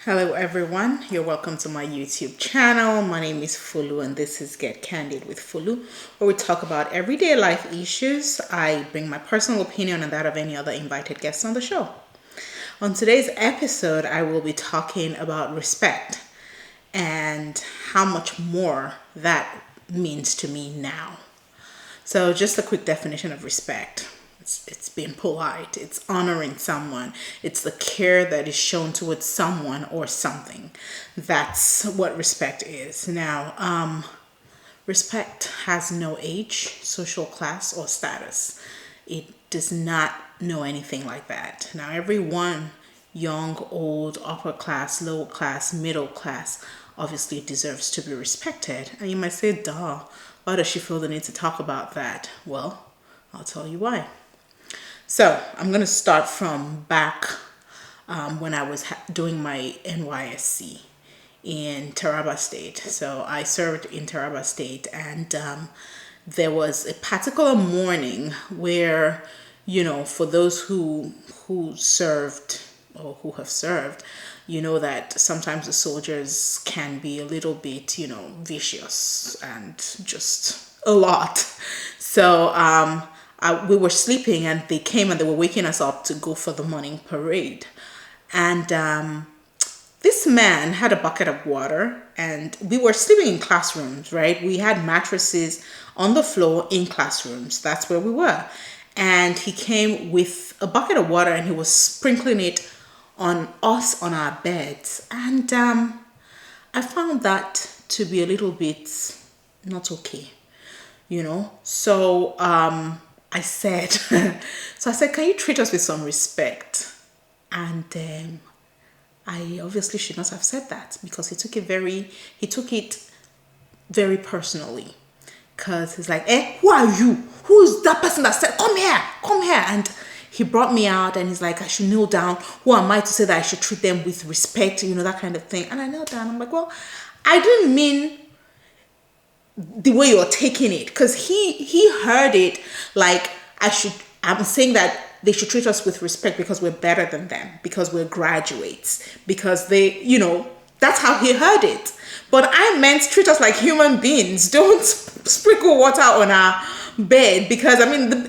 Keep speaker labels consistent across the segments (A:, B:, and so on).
A: Hello everyone, you're welcome to my YouTube channel. My name is Fulu and this is Get Candid with Fulu, where we talk about everyday life issues. I bring my personal opinion and that of any other invited guests on the show. On today's episode, I will be talking about respect and how much more that means to me now. So just a quick definition of respect. It's being polite, it's honoring someone, it's the care that is shown towards someone or something. That's what respect is. Now, respect has no age, social class, or status. It does not know anything like that. Now, everyone, young, old, upper class, lower class, middle class, obviously deserves to be respected. And you might say, duh, why does she feel the need to talk about that? Well, I'll tell you why. So I'm going to start from back when I was doing my NYSC in Taraba State. So I served in Taraba State, and there was a particular morning where, for those who served or who have served, you know that sometimes the soldiers can be a little bit, vicious and just a lot. So we were sleeping and they came and they were waking us up to go for the morning parade. And this man had a bucket of water and we were sleeping in classrooms, right? We had mattresses on the floor in classrooms. That's where we were. And he came with a bucket of water and he was sprinkling it on us on our beds. And I found that to be a little bit not okay, So I said, can you treat us with some respect? And I obviously should not have said that because he took it very personally. Because he's like, who are you? Who's that person that said, come here? And he brought me out and he's like, I should kneel down. Who am I to say that I should treat them with respect? That kind of thing. And I knelt down. I'm like, well, I didn't mean the way you're taking it, because he heard it like I'm saying that they should treat us with respect because we're better than them, because we're graduates, because they, that's how he heard it. But I meant treat us like human beings. Don't sprinkle water on our bed, because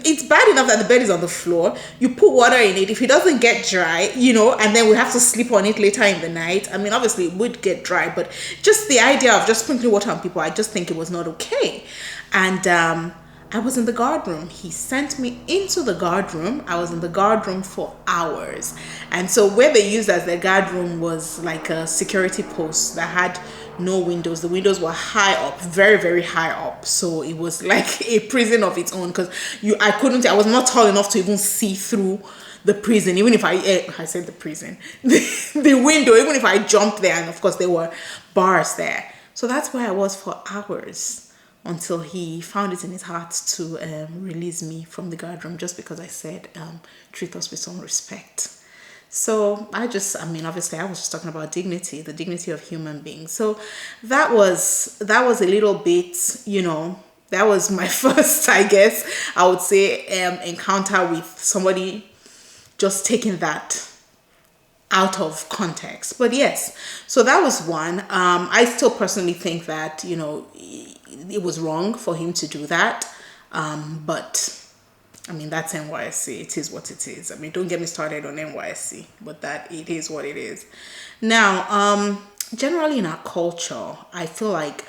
A: it's bad enough that the bed is on the floor. You put water in it. If it doesn't get dry, and then we have to sleep on it later in the night. Obviously it would get dry, but just the idea of just sprinkling water on people, I just think it was not okay. And I was in the guard room. He sent me into the guard room. I was in the guard room for hours. And so where they used as the guard room was like a security post that had no windows. The windows were high up, very, very high up. So it was like a prison of its own, because I was not tall enough to even see through the prison, even if I said the prison, the window, even if I jumped there. And of course there were bars there. So that's where I was for hours, until he found it in his heart to release me from the guard room, just because I said, treat us with some respect. So obviously I was just talking about dignity, the dignity of human beings. So that was a little bit, that was my first, I guess, I would say, encounter with somebody just taking that out of context. But yes, so that was one. I still personally think that, it was wrong for him to do that. But that's NYSC. It is what it is. Don't get me started on NYSC, but that it is what it is. Now, generally in our culture, I feel like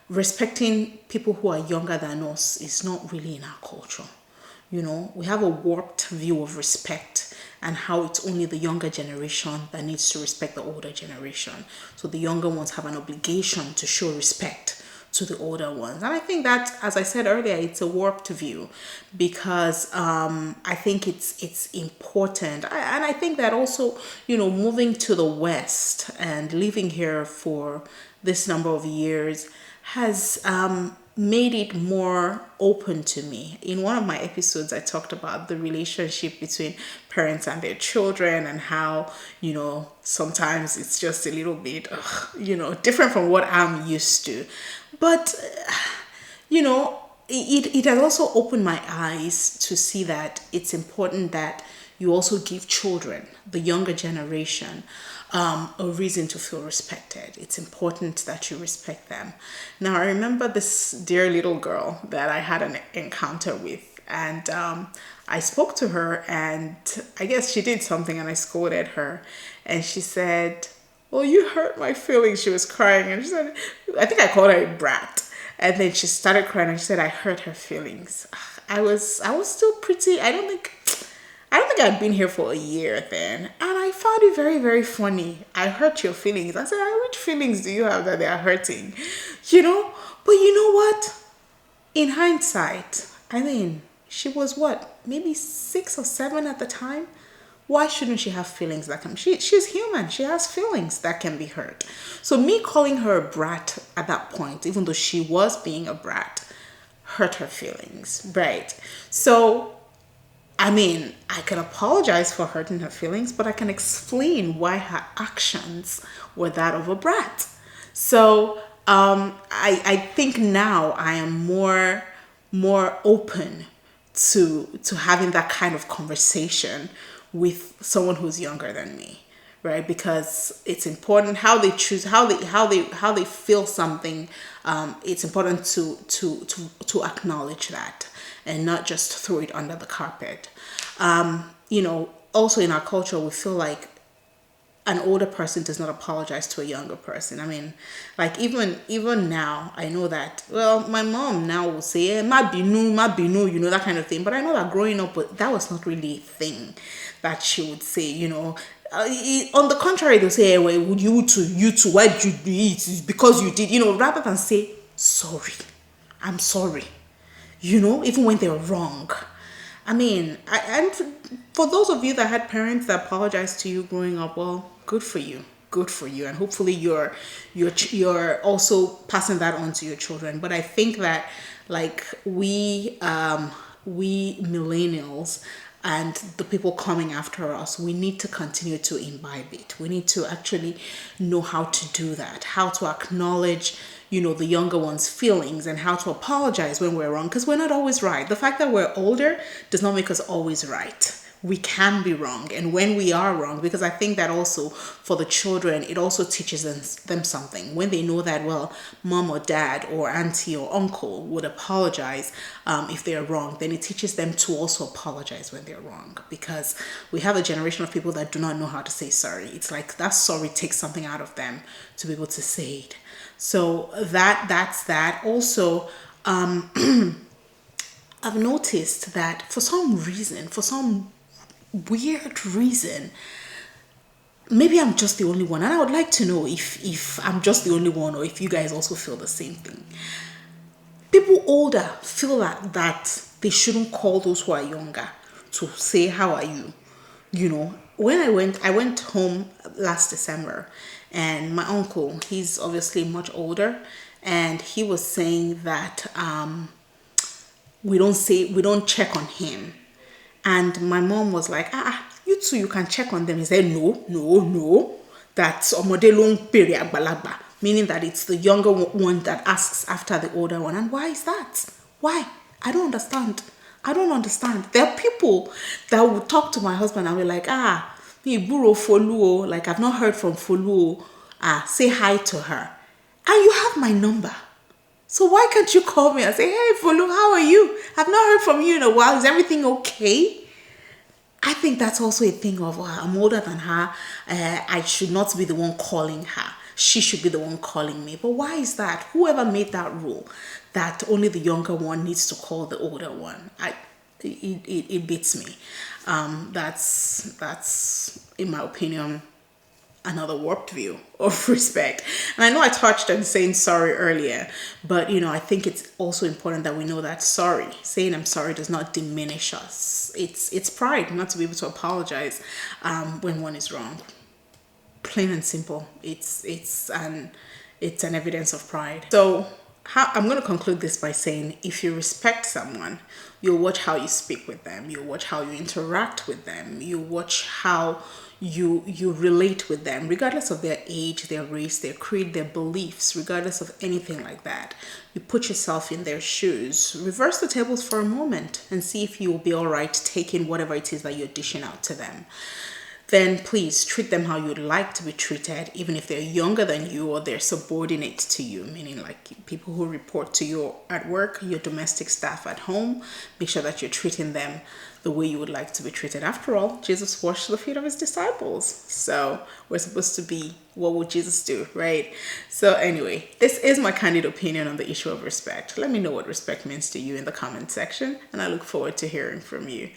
A: respecting people who are younger than us is not really in our culture. We have a warped view of respect and how it's only the younger generation that needs to respect the older generation. So the younger ones have an obligation to show respect to the older ones. And I think that, as I said earlier, it's a warped view, because I think it's important. And I think that also, moving to the West and living here for this number of years has made it more open to me. In one of my episodes, I talked about the relationship between parents and their children, and how, sometimes it's just a little bit, different from what I'm used to. But, it has also opened my eyes to see that it's important that you also give children, the younger generation, a reason to feel respected. It's important that you respect them. Now, I remember this dear little girl that I had an encounter with, and I spoke to her, and I guess she did something, and I scolded her, and she said, "Well, you hurt my feelings." She was crying, and she said, I think I called her a brat. And then she started crying, and she said I hurt her feelings. I was still pretty. I don't think I'd been here for a year then. And I found it very, very funny. "I hurt your feelings." I said, "Which feelings do you have that they are hurting?" You know? But you know what? In hindsight, I mean, she was what? Maybe 6 or 7 at the time? Why shouldn't she have feelings that can she's human. She has feelings that can be hurt. So me calling her a brat at that point, even though she was being a brat, hurt her feelings. Right. So I mean, I can apologize for hurting her feelings, but I can explain why her actions were that of a brat. So I think now I am more open to having that kind of conversation with someone who's younger than me, right? Because it's important how they choose, how they feel something. It's important to acknowledge that and not just throw it under the carpet. Also in our culture, we feel like an older person does not apologize to a younger person. I mean, like even now, I know that. Well, my mom now will say, "Ma binu, ma binu," that kind of thing. But I know that growing up, that was not really a thing that she would say. On the contrary, they'll say, "Well, you too, why did you do it? It's because you did." Rather than say, "Sorry, I'm sorry," even when they're wrong. I mean, and for those of you that had parents that apologized to you growing up, well, good for you, and hopefully you're also passing that on to your children. But I think that like we millennials and the people coming after us, we need to continue to imbibe it. We need to actually know how to do that, how to acknowledge the younger one's feelings, and how to apologize when we're wrong, because we're not always right. The fact that we're older does not make us always right. We can be wrong, and when we are wrong, because I think that also for the children, it also teaches them something. When they know that, well, mom or dad or auntie or uncle would apologize if they're wrong, then it teaches them to also apologize when they're wrong, because we have a generation of people that do not know how to say sorry. It's like that sorry takes something out of them to be able to say it. So that's that. Also, I've noticed that for some weird reason, maybe I'm just the only one, and I would like to know if I'm just the only one or if you guys also feel the same thing. People older feel that they shouldn't call those who are younger to say, "How are you?" When I went home last December, and my uncle, he's obviously much older, and he was saying that we don't check on him. And my mom was like, "You too, you can check on them." He said, no, that's omode peri agbalagba, meaning that it's the younger one that asks after the older one. And why is that? Why? I don't understand. There are people that would talk to my husband and be like, me buro Foluo, like I've not heard from Foluo. Say hi to her. And you have my number. So why can't you call me and say, "Hey Folu, how are you? I've not heard from you in a while. Is everything okay?" I think that's also a thing of, I'm older than her. I should not be the one calling her. She should be the one calling me. But why is that? Whoever made that rule that only the younger one needs to call the older one, it beats me. That's in my opinion another warped view of respect. And I know I touched on saying sorry earlier, but I think it's also important that we know that saying I'm sorry does not diminish us. It's pride not to be able to apologize when one is wrong. Plain and simple. It's an evidence of pride. So I'm going to conclude this by saying, if you respect someone, you'll watch how you speak with them. You'll watch how you interact with them. You'll watch how you relate with them regardless of their age, their race, their creed, their beliefs, regardless of anything like that. You put yourself in their shoes, reverse the tables for a moment, and see if you will be all right taking whatever it is that you're dishing out to them. Then please treat them how you'd like to be treated, even if they're younger than you or they're subordinate to you, meaning like people who report to you at work, your domestic staff at home. Make sure that you're treating them the way you would like to be treated. After all, Jesus washed the feet of his disciples. So we're supposed to be, what would Jesus do, right? So anyway, this is my candid opinion on the issue of respect. Let me know what respect means to you in the comment section, and I look forward to hearing from you.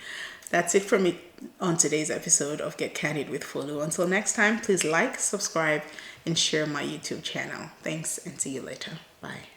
A: That's it from me on today's episode of Get Candid with Folu. Until next time, please like, subscribe, and share my YouTube channel. Thanks, and see you later. Bye.